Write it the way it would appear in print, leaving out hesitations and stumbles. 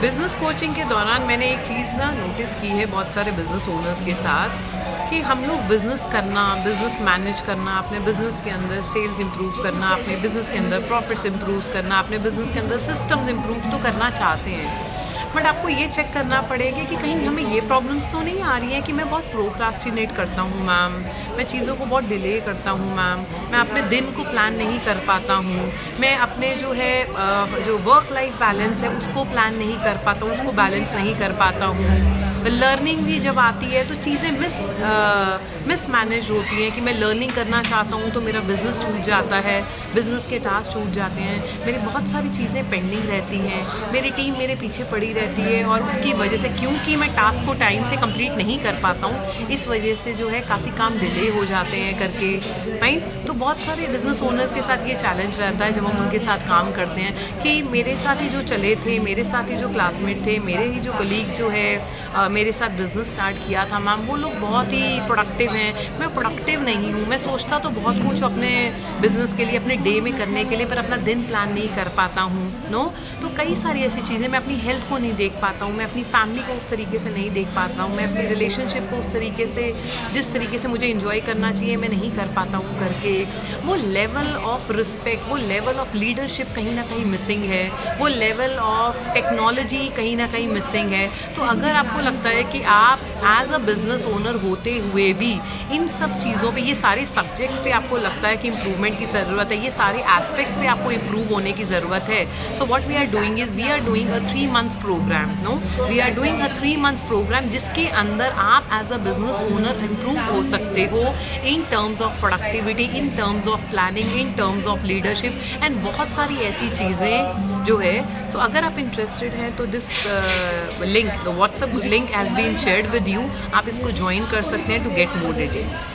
Business coaching के दौरान मैंने एक चीज़ ना नोटिस की है बहुत सारे बिज़नेस ओनर्स के साथ कि हम लोग बिज़नेस करना, बिज़नेस मैनेज करना, अपने बिज़नेस के अंदर सेल्स इंप्रूव करना, अपने बिज़नेस के अंदर प्रॉफिट्स इंप्रूव करना, अपने बिज़नेस के अंदर सिस्टम्स इंप्रूव तो करना चाहते हैं। बट आपको ये चेक करना पड़ेगा कि कहीं हमें ये प्रॉब्लम्स तो नहीं आ रही हैं कि मैं बहुत प्रोक्रास्टिनेट करता हूँ मैम, मैं चीज़ों को बहुत डिले करता हूँ मैम, मैं अपने दिन को प्लान नहीं कर पाता हूँ, मैं अपने जो है जो वर्क लाइफ बैलेंस है उसको प्लान नहीं कर पाता हूँ, उसको बैलेंस नहीं कर पाता हूँ। लर्निंग भी जब आती है तो चीज़ें मिसमैनेज होती हैं कि मैं लर्निंग करना चाहता हूँ तो मेरा बिज़नेस छूट जाता है, बिज़नेस के टास्क छूट जाते हैं, मेरी बहुत सारी चीज़ें पेंडिंग रहती हैं, मेरी टीम मेरे पीछे पड़ी रहती है और उसकी वजह से क्योंकि मैं टास्क को टाइम से कंप्लीट नहीं कर पाता हूँ, इस वजह से जो है काफ़ी काम डिले हो जाते हैं करके, राइट? तो बहुत सारे बिज़नेस ओनर के साथ ये चैलेंज रहता है जब हम उनके साथ काम करते हैं कि मेरे साथ ही जो चले थे, मेरे साथ ही जो क्लासमेट थे, मेरे ही जो कलीग्स जो है मेरे साथ बिज़नेस स्टार्ट किया था मैम, वो लोग बहुत ही प्रोडक्टिव हैं, मैं प्रोडक्टिव नहीं हूँ। मैं सोचता तो बहुत कुछ अपने बिज़नेस के लिए, अपने डे में करने के लिए, पर अपना दिन प्लान नहीं कर पाता हूँ, नो? तो कई सारी ऐसी चीज़ें, मैं अपनी हेल्थ को नहीं देख पाता हूँ, मैं अपनी फैमिली को उस तरीके से नहीं देख पाता हूँ, मैं अपनी रिलेशनशिप को उस तरीके से, जिस तरीके से मुझे एंजॉय करना चाहिए, मैं नहीं कर पाता हूँ करके। वो लेवल ऑफ रिस्पेक्ट, वो लेवल ऑफ लीडरशिप कहीं ना कहीं मिसिंग है, वो लेवल ऑफ टेक्नोलॉजी कहीं ना कहीं मिसिंग है। तो अगर आपको लगता है कि आप एज अ बिज़नेस ओनर होते हुए भी इन सब चीज़ों पे, ये सारे सब्जेक्ट्स पे आपको लगता है कि इम्प्रूवमेंट की ज़रूरत है, ये सारे एस्पेक्ट्स पे आपको इम्प्रूव होने की ज़रूरत है, so what we are doing is we are doing a 3 months programme, no? We are doing a 3 months programme जिसके अंदर आप as a business owner improve हो सकते हो in terms of productivity, in terms of planning, in terms of leadership and बहुत सारी ऐसी चीज़ें जो है। सो अगर आप इंटरेस्टेड हैं तो this link, the WhatsApp link has been shared with you, आप इसको ज्वाइन कर सकते हैं टू गेट मोर डिटेल्स।